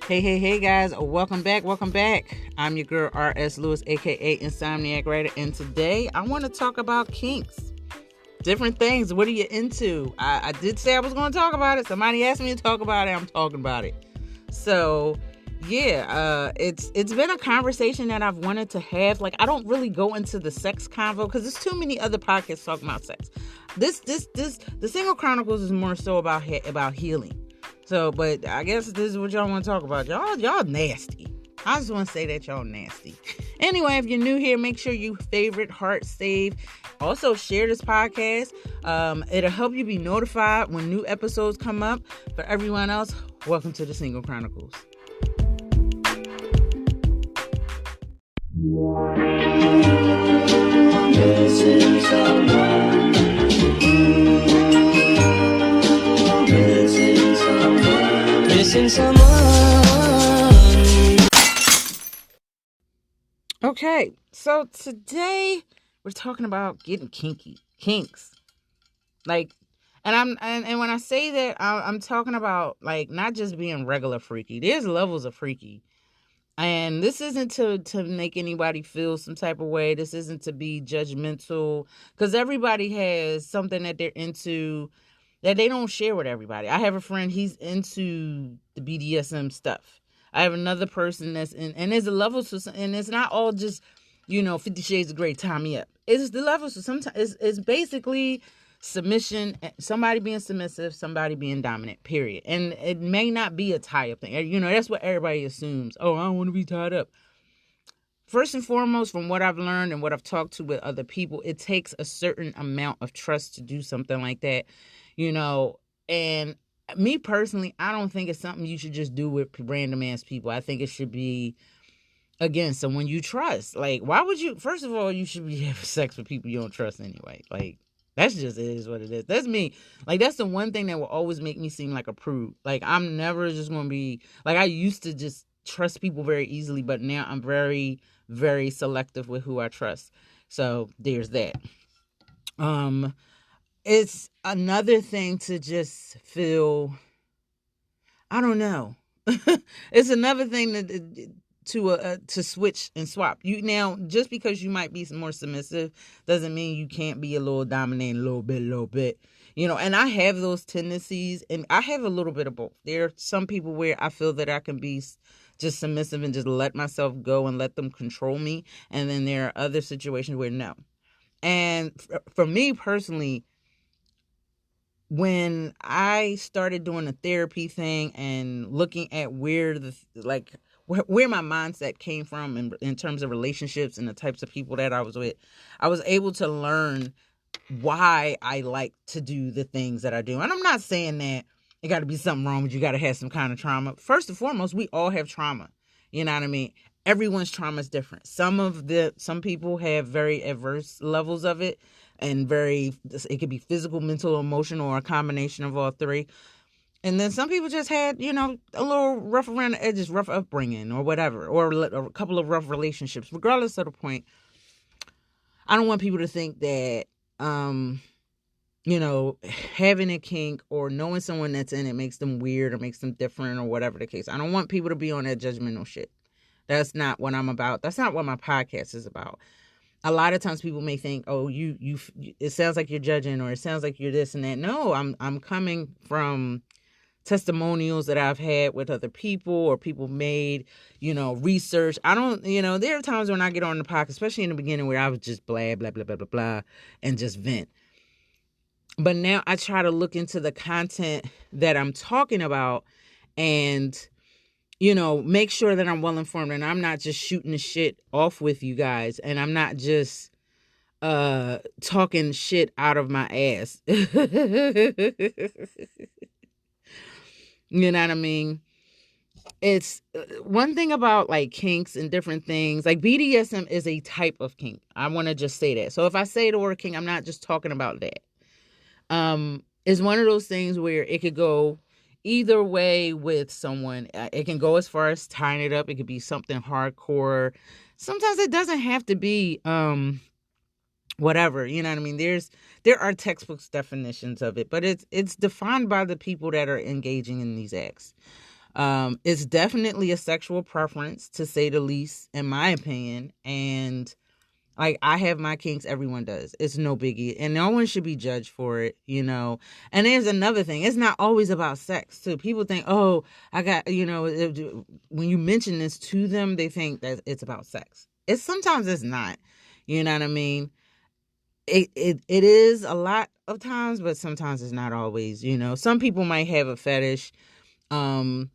Hey guys, welcome back. I'm your girl R.S. Lewis, aka Insomniac Writer, and today I want to talk about kinks. Different things. What are you into? I did say I was going to talk about it. Somebody asked me to talk about it. I'm talking about it. So, yeah, it's been a conversation that I've wanted to have. Like, I don't really go into the sex convo because there's too many other podcasts talking about sex. The Single Chronicles is more so about healing. So, but I guess this is what y'all want to talk about. Y'all nasty. I just want to say that y'all nasty. Anyway, if you're new here, make sure you favorite, heart, save. Also, share this podcast. It'll help you be notified when new episodes come up. For everyone else, welcome to the Single Chronicles. Missing someone. Missing someone. Okay, so today we're talking about getting kinks. Like, and when I say that, I'm talking about like not just being regular freaky. There's levels of freaky, and this isn't to make anybody feel some type of way. This isn't to be judgmental, because everybody has something that they're into that they don't share with everybody. I have a friend, he's into the BDSM stuff. I have another person that's in, and there's a level to, and it's not all just, 50 Shades of Grey, tie me up. It's the levels. So sometimes it's basically submission, somebody being submissive, somebody being dominant, period. And it may not be a tie-up thing. That's what everybody assumes. Oh, I don't want to be tied up. First and foremost, from what I've learned and what I've talked to with other people, it takes a certain amount of trust to do something like that, and me personally, I don't think it's something you should just do with random ass people. I think it should be, again, someone you trust. Like, why would you? First of all, you should be having sex with people you don't trust anyway. Like, that's just, it is what it is. That's me. Like, that's the one thing that will always make me seem like a prude. Like, I'm never just going to be, like, I used to just trust people very easily, but now I'm very, very selective with who I trust. So there's that. It's another thing to just feel, I don't know. It's another thing to switch and swap. Now, just because you might be more submissive doesn't mean you can't be a little dominant, a little bit. And I have those tendencies, and I have a little bit of both. There are some people where I feel that I can be just submissive and just let myself go and let them control me. And then there are other situations where no. And for me personally, when I started doing the therapy thing and looking at where where my mindset came from in terms of relationships and the types of people that I was with, I was able to learn why I like to do the things that I do. And I'm not saying that it got to be something wrong with you, got to have some kind of trauma. First and foremost, we all have trauma. You know what I mean? Everyone's trauma is different. Some people have very adverse levels of it, and it could be physical, mental, emotional, or a combination of all three. And then some people just had, a little rough around the edges, rough upbringing or whatever, or a couple of rough relationships. Regardless of the point, I don't want people to think that, having a kink or knowing someone that's in it makes them weird or makes them different or whatever the case. I don't want people to be on that judgmental shit. That's not what I'm about. That's not what my podcast is about. A lot of times people may think, oh, it sounds like you're judging, or it sounds like you're this and that. No, I'm coming from testimonials that I've had with other people, or people made, research. I don't, there are times when I get on the podcast, especially in the beginning, where I was just blah, blah, blah, blah, blah, blah, and just vent. But now I try to look into the content that I'm talking about and, make sure that I'm well informed and I'm not just shooting the shit off with you guys, and I'm not just talking shit out of my ass. You know what I mean? It's one thing about like kinks and different things. Like BDSM is a type of kink. I want to just say that. So if I say the word kink, I'm not just talking about that. It's one of those things where it could go either way with someone. It can go as far as tying it up. It could be something hardcore. Sometimes it doesn't have to be whatever, you know what I mean? There are textbooks definitions of it, but it's defined by the people that are engaging in these acts. It's definitely a sexual preference, to say the least, in my opinion. And like, I have my kinks, everyone does. It's no biggie. And no one should be judged for it, you know. And there's another thing. It's not always about sex, too. People think, oh, I got, you know, when you mention this to them, they think that it's about sex. Sometimes it's not. You know what I mean? It is a lot of times, but sometimes it's not always, you know. Some people might have a fetish. And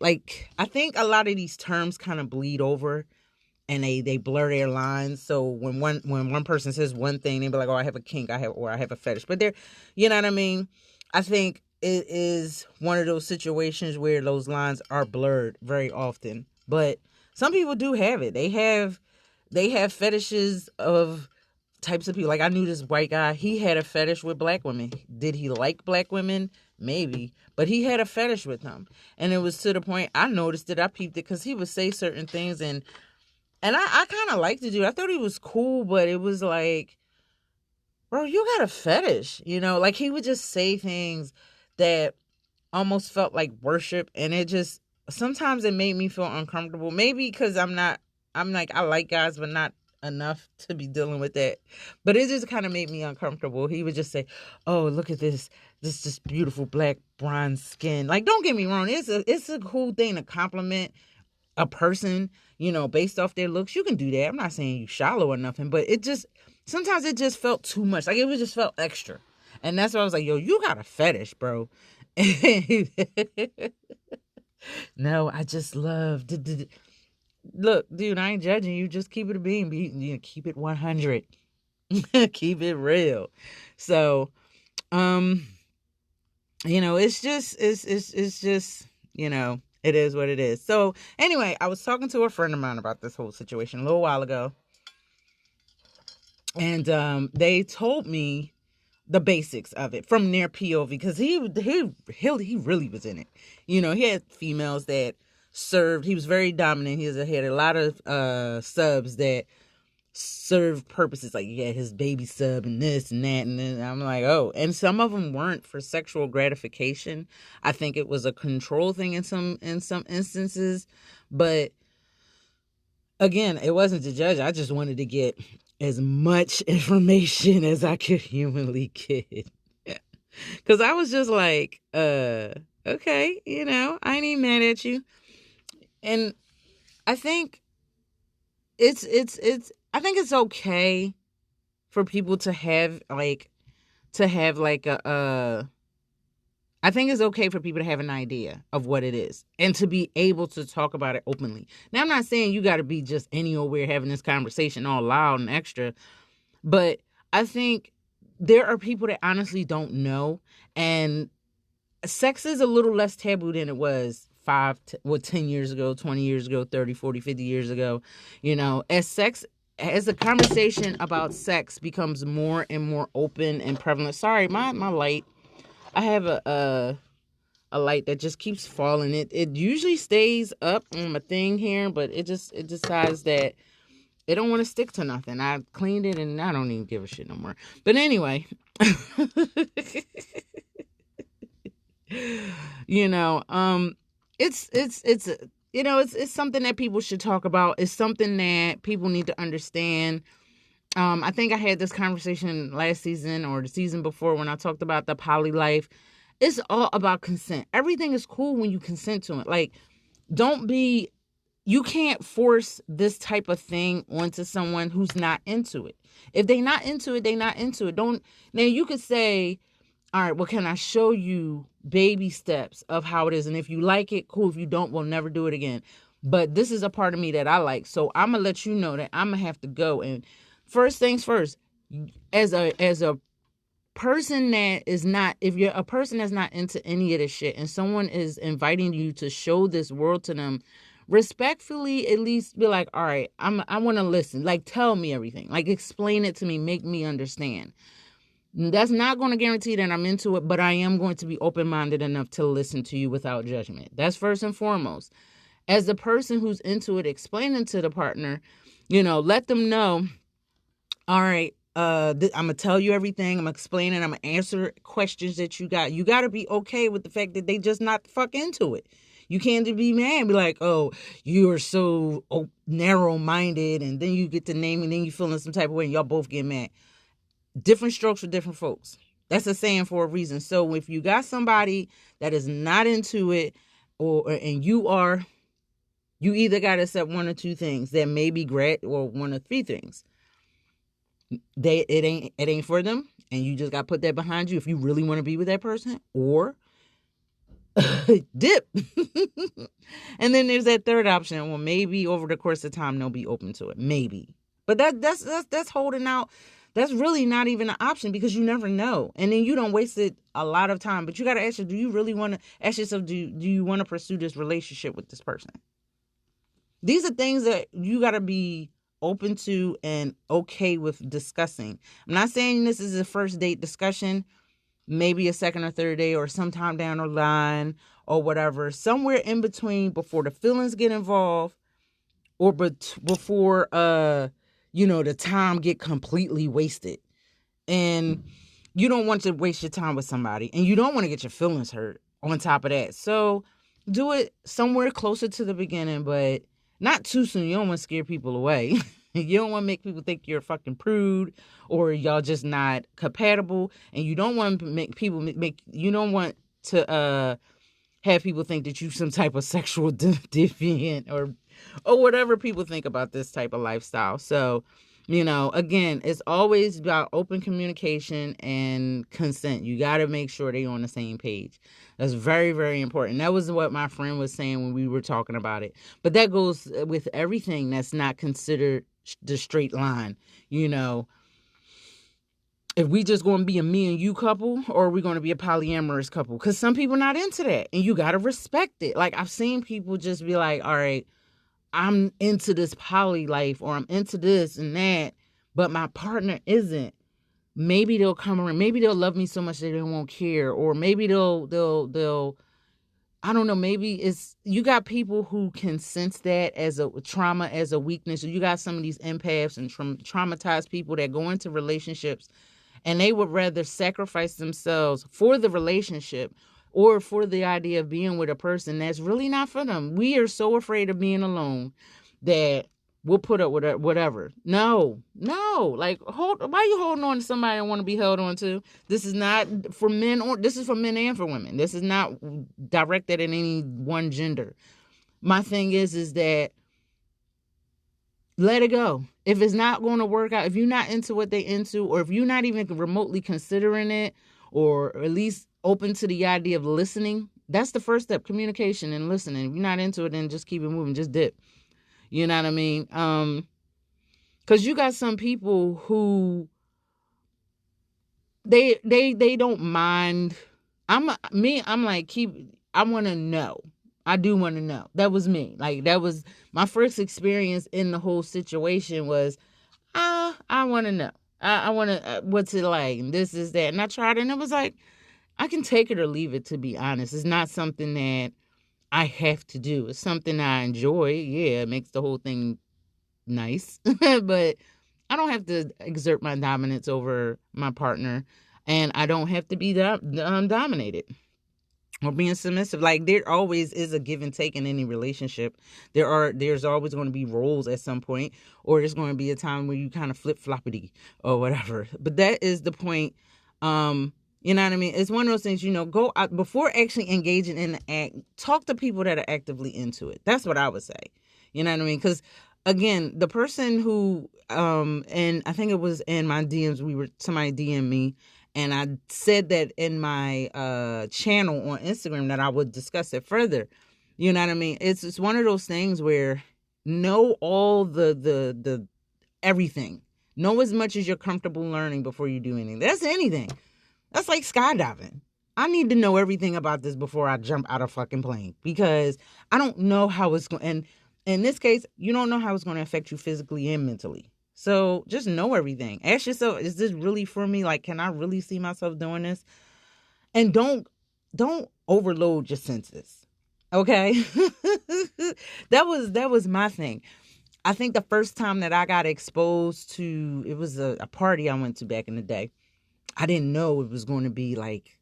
like, I think a lot of these terms kind of bleed over, and they blur their lines. So when one person says one thing, they be like, oh, I have a kink, I have a fetish. But they're, you know what I mean? I think it is one of those situations where those lines are blurred very often. But some people do have it. They have fetishes of types of people. Like, I knew this white guy, he had a fetish with black women. Did he like black women? Maybe. But he had a fetish with them. And it was to the point, I noticed it, I peeped it, because he would say certain things, and I kind of liked the dude. I thought he was cool, but it was like, bro, you got a fetish, you know? Like, he would just say things that almost felt like worship, and it just, sometimes it made me feel uncomfortable. Maybe because I like guys, but not enough to be dealing with that. But it just kind of made me uncomfortable. He would just say, oh, look at this beautiful black bronze skin. Like, don't get me wrong, it's a cool thing to compliment a person, you know, based off their looks. You can do that. I'm not saying you shallow or nothing, but sometimes it just felt too much. Like, it just felt extra. And that's why I was like, yo, you got a fetish, bro. No, I just love. Look, dude, I ain't judging you. Just keep it a beam. Keep it 100. Keep it real. So, you know, it's just, you know, it is what it is. So anyway, I was talking to a friend of mine about this whole situation a little while ago. And they told me the basics of it from their POV, because he really was in it. You know, he had females that served. He was very dominant. He had a lot of subs that served purposes, like, yeah, his baby sub and this and that. And then I'm like, oh, and some of them weren't for sexual gratification. I think it was a control thing in some instances. But again, it wasn't to judge. I just wanted to get as much information as I could humanly get. Because I was just like, okay, you know, I ain't even mad at you. And I think I think it's okay for people to have like I think it's okay for people to have an idea of what it is and to be able to talk about it openly. Now, I'm not saying you got to be just anywhere having this conversation all loud and extra, but I think there are people that honestly don't know, and sex is a little less taboo than it was 10 years ago, 20 years ago, 30, 40, 50 years ago. You know, as the conversation about sex becomes more and more open and prevalent. Sorry, my light. I have a light that just keeps falling. It usually stays up on my thing here, but it decides that it don't want to stick to nothing. I cleaned it and I don't even give a shit no more. But anyway, you know, it's you know, it's something that people should talk about. It's something that people need to understand. I think I had this conversation last season or the season before when I talked about the poly life. It's all about consent. Everything is cool when you consent to it. Like, you can't force this type of thing onto someone who's not into it. If they're not into it, they're not into it. Now you could say, all right, well, can I show you baby steps of how it is? And if you like it, cool. If you don't, we'll never do it again. But this is a part of me that I like. So I'm going to let you know that I'm going to have to go. And first things first, as a person that is not, if you're a person that's not into any of this shit and someone is inviting you to show this world to them, respectfully, at least be like, all right, I want to listen. Like, tell me everything. Like, explain it to me. Make me understand. That's not going to guarantee that I'm into it, but I am going to be open-minded enough to listen to you without judgment. That's first and foremost. As the person who's into it, explaining to the partner, you know, let them know, all right, I'm gonna tell you everything. I'm gonna explain it. I'm gonna answer questions that you got. You got to be okay with the fact that they just not the fuck into it. You can't just be mad and be like, oh, you are so narrow-minded, and then you get to name and then you feeling some type of way and y'all both get mad. Different strokes for different folks. That's a saying for a reason. So if you got somebody that is not into it, and you are, you either got to accept one or two things that may be great, or one or three things. It ain't for them, and you just got to put that behind you if you really want to be with that person, or dip. And then there's that third option. Well, maybe over the course of time they'll be open to it. Maybe. But that's holding out. That's really not even an option, because you never know. And then you don't waste a lot of time. But you got to ask yourself, do you really want to ask yourself, do you want to pursue this relationship with this person? These are things that you got to be open to and okay with discussing. I'm not saying this is a first date discussion, maybe a second or third day or sometime down the line or whatever, somewhere in between, before the feelings get involved, or before the time get completely wasted. And you don't want to waste your time with somebody, and you don't want to get your feelings hurt on top of that. So do it somewhere closer to the beginning, but not too soon. You don't want to scare people away. You don't want to make people think you're a fucking prude, or y'all just not compatible. And you don't want to make people you don't want to have people think that you some type of sexual deviant or whatever people think about this type of lifestyle. So, again, it's always about open communication and consent. You got to make sure they're on the same page. That's very, very important. That was what my friend was saying when we were talking about it. But that goes with everything that's not considered the straight line. If we just going to be a me and you couple, or are we going to be a polyamorous couple? Because some people not into that, and you got to respect it. Like, I've seen people just be like, all right, I'm into this poly life, or I'm into this and that, but my partner isn't. Maybe they'll come around. Maybe they'll love me so much that they won't care. Or maybe they'll I don't know. Maybe it's, you got people who can sense that as a trauma, as a weakness. You got some of these empaths and traumatized people that go into relationships, and they would rather sacrifice themselves for the relationship, or for the idea of being with a person that's really not for them. We are so afraid of being alone that we'll put up with whatever. No. Like, why are you holding on to somebody I want to be held on to? This is not for men, or this is for men and for women. This is not directed at any one gender. My thing is that let it go. If it's not going to work out, if you're not into what they into, or if you're not even remotely considering it, or at least open to the idea of listening, that's the first step, communication and listening. If you're not into it, then just keep it moving, just dip. You know what I mean? Because you got some people who they don't mind. I'm like, I want to know. I do want to know. That was me. Like, that was my first experience in the whole situation. Was I want to know. I want to, what's it like? And this is that. And I tried it, and it was like, I can take it or leave it, to be honest. It's not something that I have to do. It's something I enjoy. Yeah, it makes the whole thing nice. But I don't have to exert my dominance over my partner. And I don't have to be dominated or being submissive. Like, there always is a give and take in any relationship. There's always going to be roles at some point, or there's going to be a time where you kind of flip-floppity or whatever. But that is the point. You know what I mean? It's one of those things, go out before actually engaging in the act. Talk to people that are actively into it. That's what I would say. You know what I mean? Because, again, the person who, and I think it was in my DMs, somebody DM'd me, and I said that in my channel on Instagram that I would discuss it further. You know what I mean? It's one of those things where know all the everything. Know as much as you're comfortable learning before you do anything. That's anything. That's like skydiving. I need to know everything about this before I jump out of a fucking plane, because I don't know how it's going. And in this case, you don't know how it's going to affect you physically and mentally. So just know everything. Ask yourself, is this really for me? Like, can I really see myself doing this? And don't overload your senses. Okay? That was my thing. I think the first time that I got exposed to, it was a party I went to back in the day. I didn't know it was going to be like,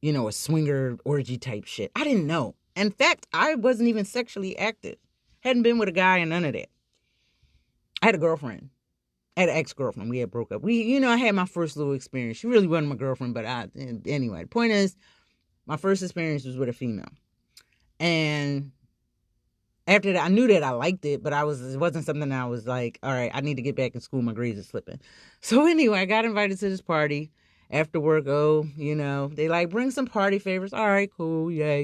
a swinger orgy type shit. I didn't know. In fact, I wasn't even sexually active. Hadn't been with a guy and none of that. I had a girlfriend. I had an ex-girlfriend. We had broke up. I had my first little experience. She really wasn't my girlfriend, but anyway, the point is, my first experience was with a female. And after that, I knew that I liked it, but it wasn't something that I was like, all right, I need to get back in school. My grades are slipping. So anyway, I got invited to this party. After work, they like, bring some party favors. All right, cool. Yeah,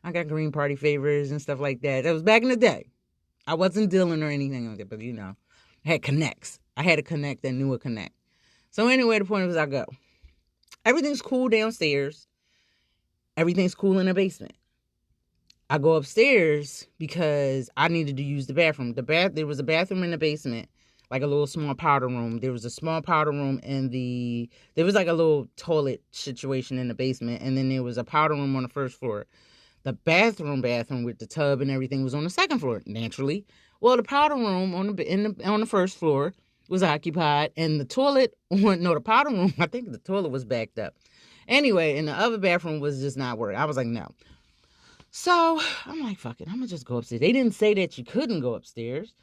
I got green party favors and stuff like that. That was back in the day. I wasn't dealing or anything like that, but I had connects. I had a connect that knew a connect. So anyway, the point was I go. Everything's cool downstairs. Everything's cool in the basement. I go upstairs because I needed to use the bathroom. There was a bathroom in the basement, like a little small powder room. There was a small powder room there was like a little toilet situation in the basement, and then there was a powder room on the first floor. The bathroom with the tub and everything was on the second floor, naturally. Well, the powder room on the first floor was occupied, and the powder room, I think the toilet was backed up. Anyway, and the other bathroom was just not working. I was like, no. So I'm like, fuck it, I'm gonna just go upstairs. They didn't say that you couldn't go upstairs.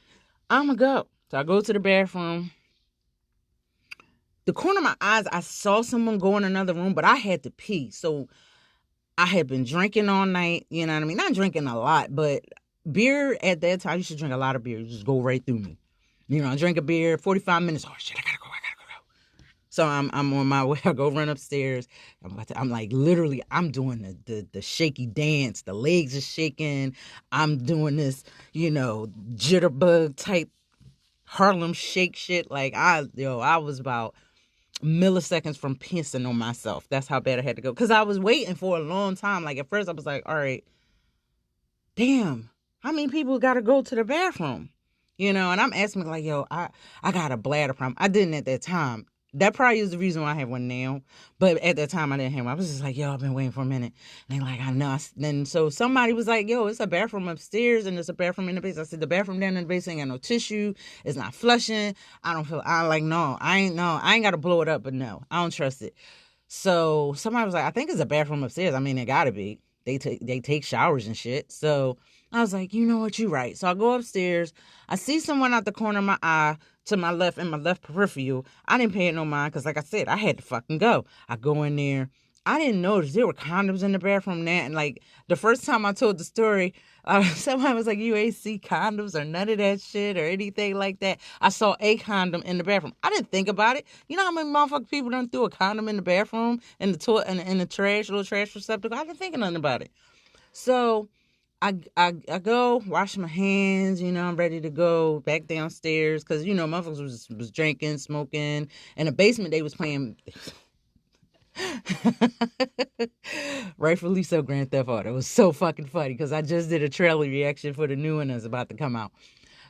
I'm gonna go. So I go to the bathroom. The corner of my eyes, I saw someone go in another room, but I had to pee. So I had been drinking all night, you know what I mean? Not drinking a lot, but beer at that time, you should drink a lot of beer. You just go right through me. I drink a beer, 45 minutes. Oh shit, I gotta go. So I'm on my way. I go run upstairs. I'm like, literally, I'm doing the shaky dance. The legs are shaking. I'm doing this, jitterbug type Harlem shake shit. Like I was about milliseconds from pissing on myself. That's how bad I had to go. Because I was waiting for a long time. Like at first I was like, all right, damn, how many people got to go to the bathroom? And I'm asking like, yo, I got a bladder problem. I didn't at that time. That probably is the reason why I have one now. But at that time, I didn't have one. I was just like, yo, I've been waiting for a minute. And they're like, I know. Then so somebody was like, yo, it's a bathroom upstairs and there's a bathroom in the basement. I said, the bathroom down in the basement ain't got no tissue. It's not flushing. I'm like, no, I ain't got to blow it up, but no, I don't trust it. So somebody was like, I think it's a bathroom upstairs. I mean, it got to be. They take showers and shit. So I was like, you know what, you right. So I go upstairs. I see someone out the corner of my eye to my left, in my left peripheral. I didn't pay it no mind because, like I said, I had to fucking go. I go in there. I didn't notice there were condoms in the bathroom now. And, like, the first time I told the story, somebody was like, you ain't see condoms or none of that shit or anything like that. I saw a condom in the bathroom. I didn't think about it. You know how many motherfucking people done threw a condom in the bathroom, in the toilet, in the trash, little trash receptacle? I didn't think nothing about it. So I go wash my hands, I'm ready to go back downstairs because, motherfuckers was drinking, smoking. In the basement, they was playing, rightfully so, Grand Theft Auto. It was so fucking funny because I just did a trailer reaction for the new one that's about to come out.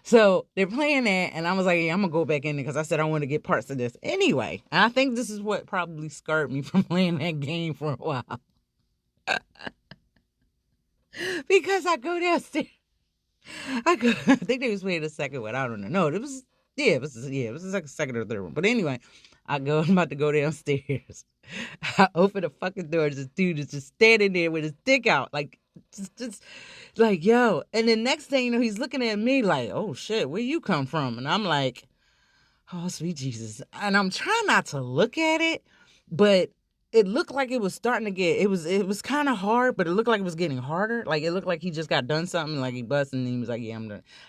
So they're playing that, and I was like, yeah, I'm going to go back in there because I said I want to get parts of this. Anyway, and I think this is what probably scarred me from playing that game for a while. Because I go downstairs. I think they was playing the second one. I don't know. No, it was like a second or third one. But anyway, I'm about to go downstairs. I open the fucking door. This dude is just standing there with his dick out. Like, just like, yo. And the next thing you know, he's looking at me like, oh shit, where you come from? And I'm like, oh, sweet Jesus. And I'm trying not to look at it, but it looked like it was starting to get, it was kind of hard, but it looked like it was getting harder. Like, it looked like he just got done something, like he busted, and he was like, yeah,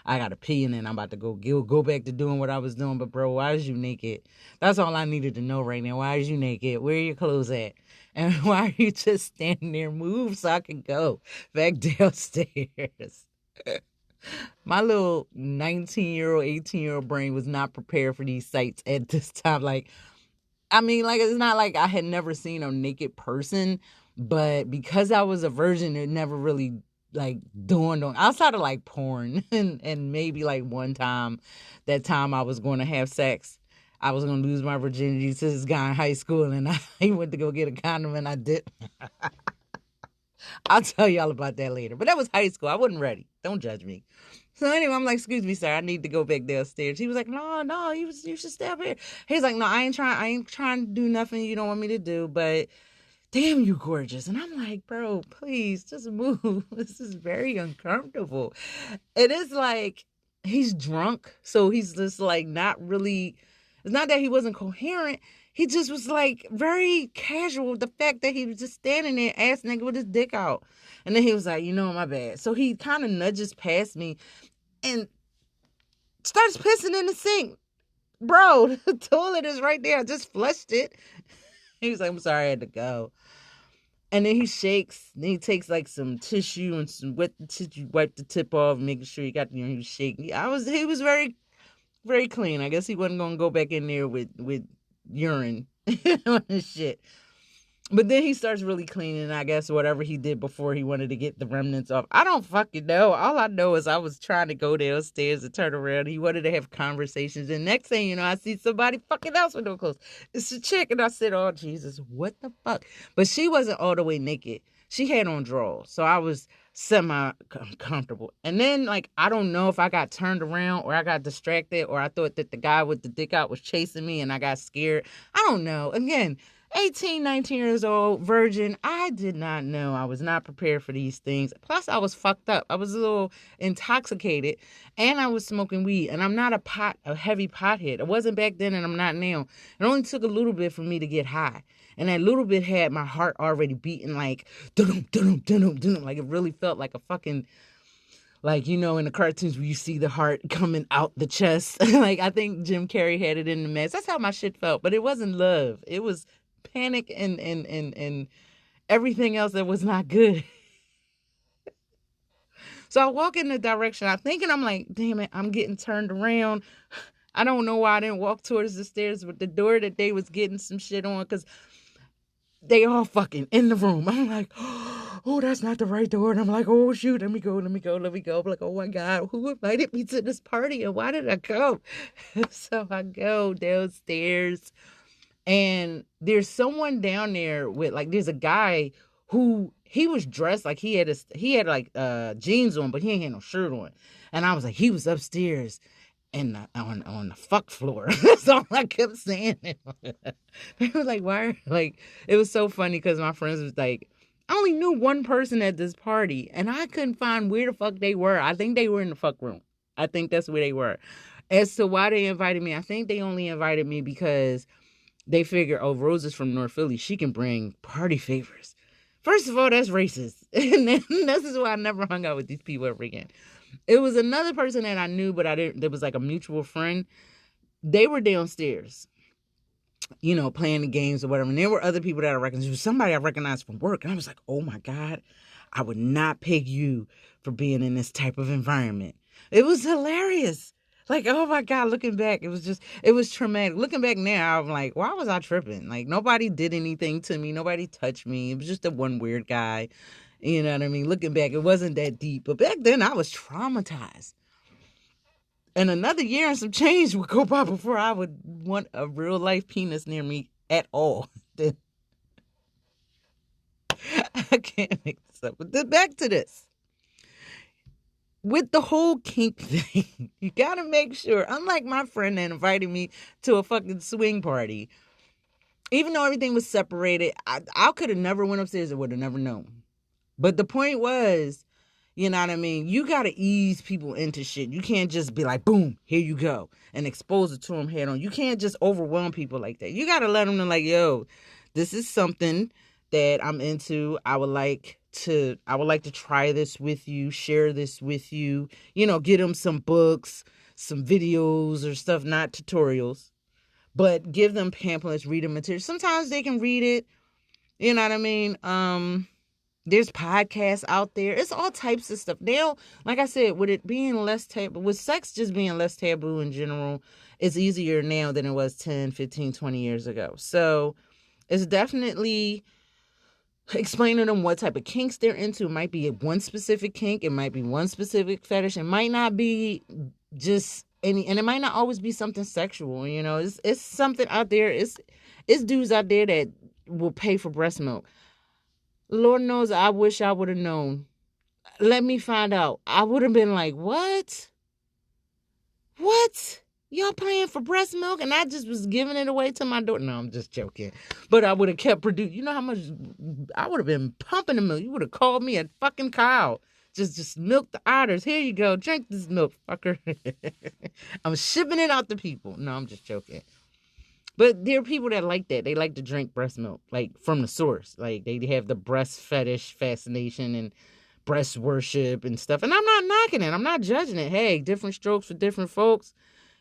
I got to pee, and then I'm about to go back to doing what I was doing. But bro, why is you naked? That's all I needed to know right now. Why is you naked? Where are your clothes at? And why are you just standing there? Move so I can go back downstairs. My little 19-year-old, 18-year-old brain was not prepared for these sights at this time. Like, I mean, like, it's not like I had never seen a naked person, but because I was a virgin, it never really, like, dawned on, outside of, like, porn, and maybe, like, one time, that time I was going to have sex, I was going to lose my virginity to this guy in high school, and he went to go get a condom, and I did. I'll tell y'all about that later. But that was high school. I wasn't ready. Don't judge me. So anyway, I'm like, excuse me, sir, I need to go back downstairs. He was like, no, you should stay up here. He's like, no, I ain't trying to do nothing you don't want me to do, but damn, you gorgeous. And I'm like, bro, please just move. This is very uncomfortable. It is like he's drunk, so he's just like not really, it's not that he wasn't coherent. He just was like very casual with the fact that he was just standing there ass nigga with his dick out. And then he was like, my bad. So he kind of nudges past me and starts pissing in the sink. Bro, the toilet is right there. I just flushed it. He was like, I'm sorry, I had to go. And then he shakes. Then he takes like some tissue and some wet tissue, wipe the tip off, making sure he got, he was shaking. He was very, very clean. I guess he wasn't going to go back in there with urine on his shit. But then he starts really cleaning, I guess, whatever he did before he wanted to get the remnants off. I don't fucking know. All I know is I was trying to go downstairs and turn around. He wanted to have conversations. And next thing you know, I see somebody fucking else with no clothes. It's a chick. And I said, oh, Jesus, what the fuck? But she wasn't all the way naked. She had on drawers. So I was semi-comfortable. And then, like, I don't know if I got turned around or I got distracted or I thought that the guy with the dick out was chasing me and I got scared. I don't know. Again, 18, 19 years old, virgin. I did not know. I was not prepared for these things. Plus, I was fucked up. I was a little intoxicated, and I was smoking weed. And I'm not a heavy pothead. I wasn't back then, and I'm not now. It only took a little bit for me to get high. And that little bit had my heart already beating like, dum dum dum dum. Like it really felt like a fucking, like, in the cartoons where you see the heart coming out the chest. Like, I think Jim Carrey had it in the mask. That's how my shit felt. But it wasn't love. It was panic and everything else that was not good. So I walk in the direction I'm thinking, I'm like, damn it, I'm getting turned around. I don't know why I didn't walk towards the stairs with the door that they was getting some shit on, because they all fucking in the room. I'm like, oh, that's not the right door. And I'm like, oh shoot, let me go. I'm like, oh my God, who invited me to this party and why did I go? So I go downstairs. And there's someone down there with, like, there's a guy who, he was dressed like he had like jeans on, but he ain't had no shirt on. And I was like, he was upstairs and on the fuck floor. That's all I kept saying. They were like, why? Like, it was so funny because my friends was like, I only knew one person at this party and I couldn't find where the fuck they were. I think they were in the fuck room. I think that's where they were. As to why they invited me, I think they only invited me because they figure, oh, Rose is from North Philly. She can bring party favors. First of all, that's racist. And then this is why I never hung out with these people ever again. It was another person that I knew, but I didn't. There was like a mutual friend. They were downstairs, playing the games or whatever. And there were other people that I recognized. There was somebody I recognized from work. And I was like, oh my God, I would not peg you for being in this type of environment. It was hilarious. Like, oh my God, looking back, it was traumatic. Looking back now, I'm like, why was I tripping? Like, nobody did anything to me. Nobody touched me. It was just a one weird guy. You know what I mean? Looking back, it wasn't that deep. But back then, I was traumatized. And another year and some change would go by before I would want a real life penis near me at all. I can't make this up. But back to this. With the whole kink thing, you gotta make sure, unlike my friend that invited me to a fucking swing party, even though everything was separated, I could have never went upstairs and would have never known. But the point was, you know what I mean? You gotta ease people into shit. You can't just be like, boom, here you go, and expose it to them head on. You can't just overwhelm people like that. You gotta let them know, like, yo, this is something that I'm into. I would like to try this with you, share this with you, get them some books, some videos or stuff, not tutorials, but give them pamphlets, read them material. Sometimes they can read it. You know what I mean? There's podcasts out there. It's all types of stuff. Now, like I said, with it being less taboo, with sex just being less taboo in general, it's easier now than it was 10, 15, 20 years ago. So it's definitely explaining to them what type of kinks they're into. It might be one specific kink. It might be one specific fetish. It might not be just any, and it might not always be something sexual. It's something out there. It's dudes out there that will pay for breast milk. Lord knows I wish I would have known. Let me find out. I would have been like, what? What? Y'all paying for breast milk? And I just was giving it away to my daughter. No, I'm just joking. But I would have kept producing. You know how much I would have been pumping the milk. You would have called me a fucking cow. Just milk the otters. Here you go. Drink this milk, fucker. I'm shipping it out to people. No, I'm just joking. But there are people that like that. They like to drink breast milk, like from the source. Like they have the breast fetish fascination and breast worship and stuff. And I'm not knocking it. I'm not judging it. Hey, different strokes for different folks.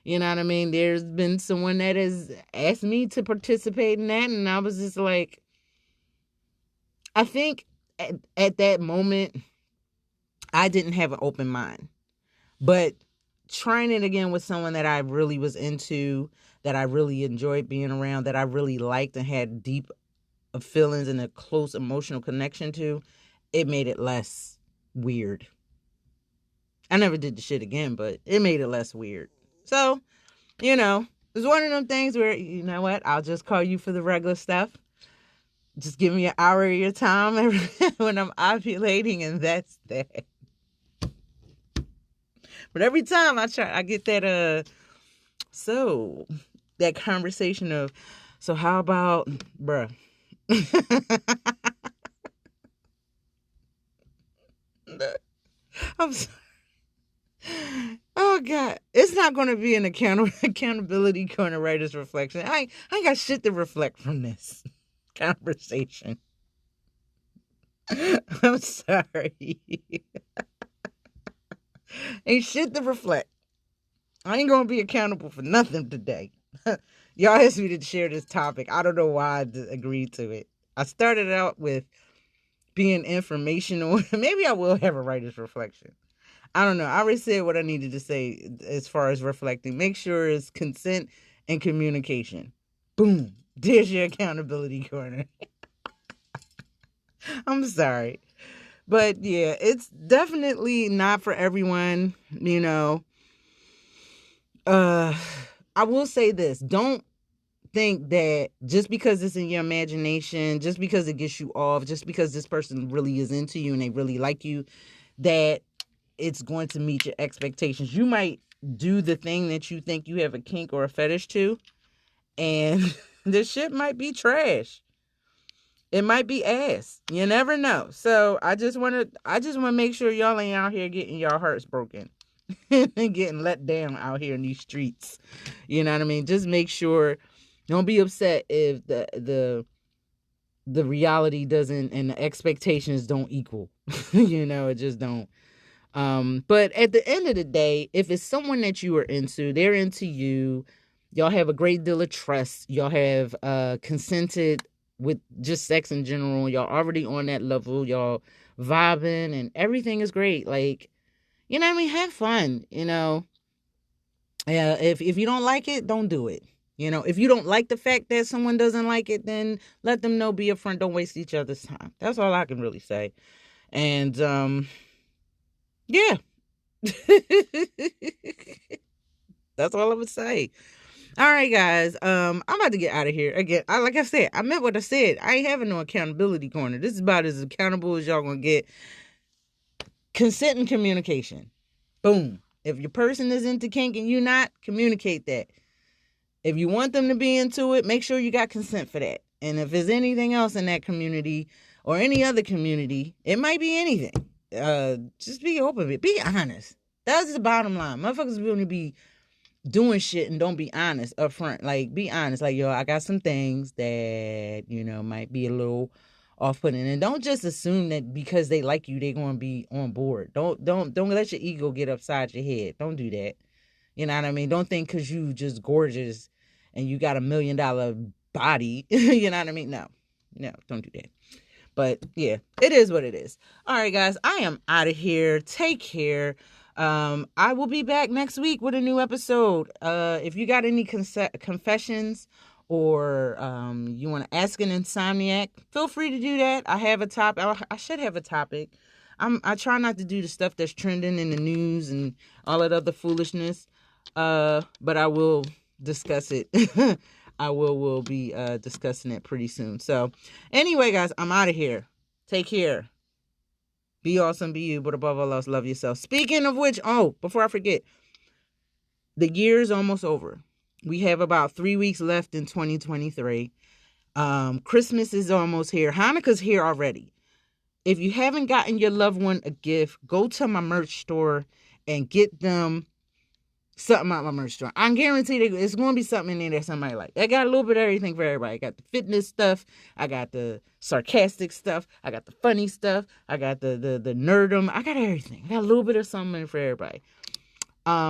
You know what I mean? There's been someone that has asked me to participate in that. And I was just like, I think at that moment, I didn't have an open mind. But trying it again with someone that I really was into, that I really enjoyed being around, that I really liked and had deep feelings and a close emotional connection to, it made it less weird. I never did the shit again, but it made it less weird. So, you know, it's one of them things where, you know what, I'll just call you for the regular stuff. Just give me an hour of your time when I'm ovulating, and that's that. But every time I get that, that conversation of, so how about, bruh? I'm sorry. Oh, God. It's not going to be an accountability corner writer's reflection. I ain't got shit to reflect from this conversation. I'm sorry. Ain't shit to reflect. I ain't going to be accountable for nothing today. Y'all asked me to share this topic. I don't know why I agreed to it. I started out with being informational. Maybe I will have a writer's reflection. I don't know. I already said what I needed to say as far as reflecting. Make sure it's consent and communication. Boom. There's your accountability corner. I'm sorry. But yeah, it's definitely not for everyone, you know. I will say this. Don't think that just because it's in your imagination, just because it gets you off, just because this person really is into you and they really like you, that it's going to meet your expectations. You might do the thing that you think you have a kink or a fetish to, and this shit might be trash. It might be ass. You never know. So I just want to make sure y'all ain't out here getting y'all hearts broken and getting let down out here in these streets. You know what I mean? Just make sure. Don't be upset if the reality doesn't and the expectations don't equal. You know, it just don't. But at the end of the day, if it's someone that you are into, they're into you, y'all have a great deal of trust, y'all have consented with just sex in general, y'all already on that level, y'all vibing and everything is great. Like, you know what I mean? Have fun, you know. If you don't like it, don't do it. You know, if you don't like the fact that someone doesn't like it, then let them know, be upfront, don't waste each other's time. That's all I can really say. And yeah. That's all I would say. All right, guys. I'm about to get out of here. Again, like I said, I meant what I said. I ain't having no accountability corner. This is about as accountable as y'all gonna get. Consent and communication. Boom. If your person is into kink and you not, communicate that. If you want them to be into it, make sure you got consent for that. And if there's anything else in that community or any other community, it might be anything. Just be open with it. Be honest. That's the bottom line. Motherfuckers going to be doing shit and don't be honest up front. Like, be honest. Like, yo, I got some things that, you know, might be a little off-putting. And don't just assume that because they like you, they're going to be on board. Don't let your ego get upside your head. Don't do that. You know what I mean? Don't think because you just gorgeous and you got $1 million body. You know what I mean? No, don't do that. But yeah, it is what it is. All right, guys, I am out of here. Take care. I will be back next week with a new episode. If you got any confessions or you want to ask an insomniac, feel free to do that. I have a topic. I should have a topic. I try not to do the stuff that's trending in the news and all that other foolishness. But I will discuss it. I will be discussing it pretty soon. So anyway, guys, I'm out of here. Take care. Be awesome, be you, but above all else, love yourself. Speaking of which, before I forget, the year is almost over. We have about 3 weeks left in 2023. Christmas is almost here. Hanukkah's here already. If you haven't gotten your loved one a gift, go to my merch store and get them something out my merch store. I'm guaranteed it's going to be something in there that somebody like. I got a little bit of everything for everybody. I got the fitness stuff. I got the sarcastic stuff. I got the funny stuff. I got the nerdum. I got everything. I got a little bit of something for everybody.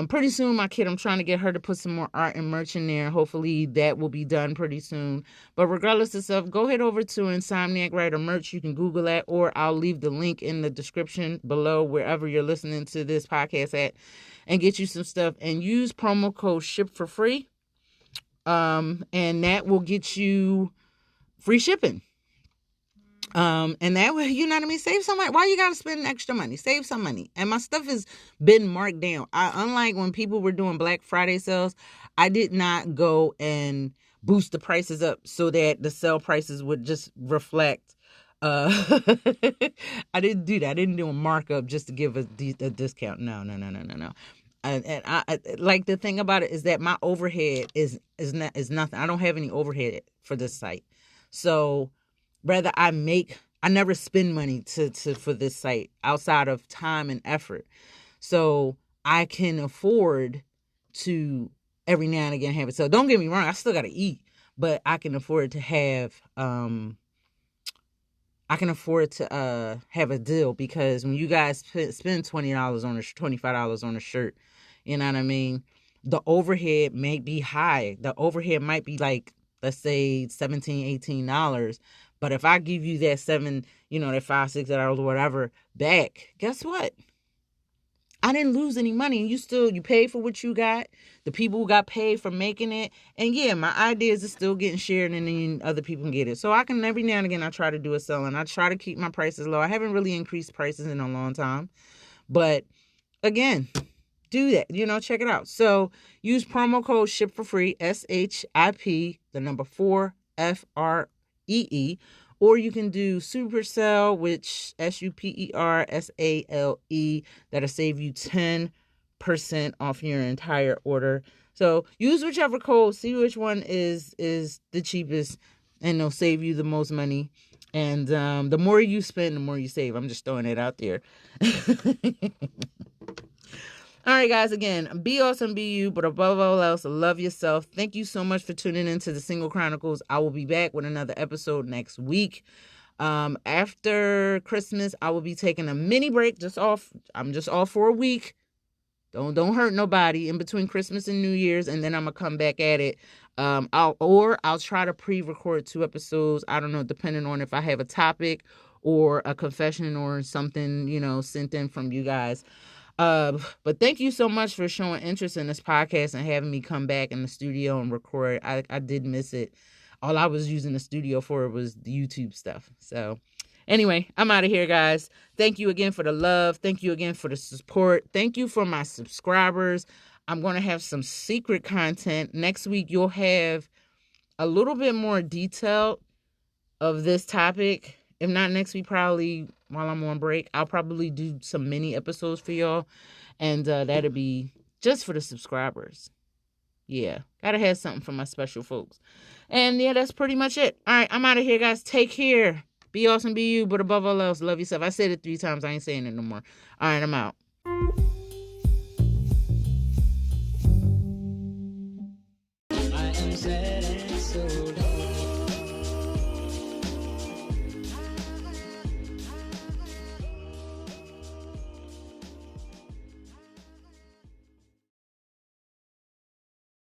Pretty soon, my kid, I'm trying to get her to put some more art and merch in there. Hopefully that will be done pretty soon. But regardless of stuff, go head over to Insomniac Writer Merch. You can Google that, or I'll leave the link in the description below wherever you're listening to this podcast at, and get you some stuff. And use promo code SHIP for free. And that will get you free shipping. And that way, you know what I mean? Save some money. Why you gotta spend extra money? Save some money. And my stuff has been marked down. Unlike when people were doing Black Friday sales, I did not go and boost the prices up so that the sale prices would just reflect. I didn't do that. I didn't do a markup just to give a discount. No. And I like, the thing about it is that my overhead is nothing. I don't have any overhead for this site. So rather I never spend money for this site outside of time and effort. So I can afford to every now and again have it. So don't get me wrong, I still got to eat, but I can afford to have, have a deal, because when you guys spend $20 on $25 on a shirt, you know what I mean? The overhead may be high. The overhead might be like, let's say $17, $18. But if I give you that that $5, $6 or whatever back, guess what? I didn't lose any money. You paid for what you got. The people who got paid for making it. And yeah, my ideas are still getting shared, and then other people can get it. So I can, every now and again, I try to do a sell, and I try to keep my prices low. I haven't really increased prices in a long time. But again, do that. Check it out. So use promo code SHIP for free, SHIP, the number 4, FREE. Or you can do Supercell, which SUPERSALE. That'll save you 10% off your entire order. So use whichever code, see which one is the cheapest, and they'll save you the most money. And the more you spend, the more you save. I'm just throwing it out there. All right, guys, again, be awesome, be you, but above all else, love yourself. Thank you so much for tuning into the Single Chronicles. I will be back with another episode next week. After Christmas, I will be taking a mini break, I'm just off for a week. Don't hurt nobody in between Christmas and New Year's, and then I'm going to come back at it. I'll try to pre-record 2 episodes. I don't know, depending on if I have a topic or a confession or something, sent in from you guys. But thank you so much for showing interest in this podcast and having me come back in the studio and record. I did miss it. All I was using the studio for was the YouTube stuff. So anyway, I'm out of here, guys. Thank you again for the love. Thank you again for the support. Thank you for my subscribers. I'm going to have some secret content. Next week, you'll have a little bit more detail of this topic. If not next week, probably while I'm on break, I'll probably do some mini episodes for y'all. And that'll be just for the subscribers. Yeah, gotta have something for my special folks. And yeah, that's pretty much it. All right, I'm out of here, guys. Take care. Be awesome, be you, but above all else, love yourself. I said it 3 times. I ain't saying it no more. All right, I'm out.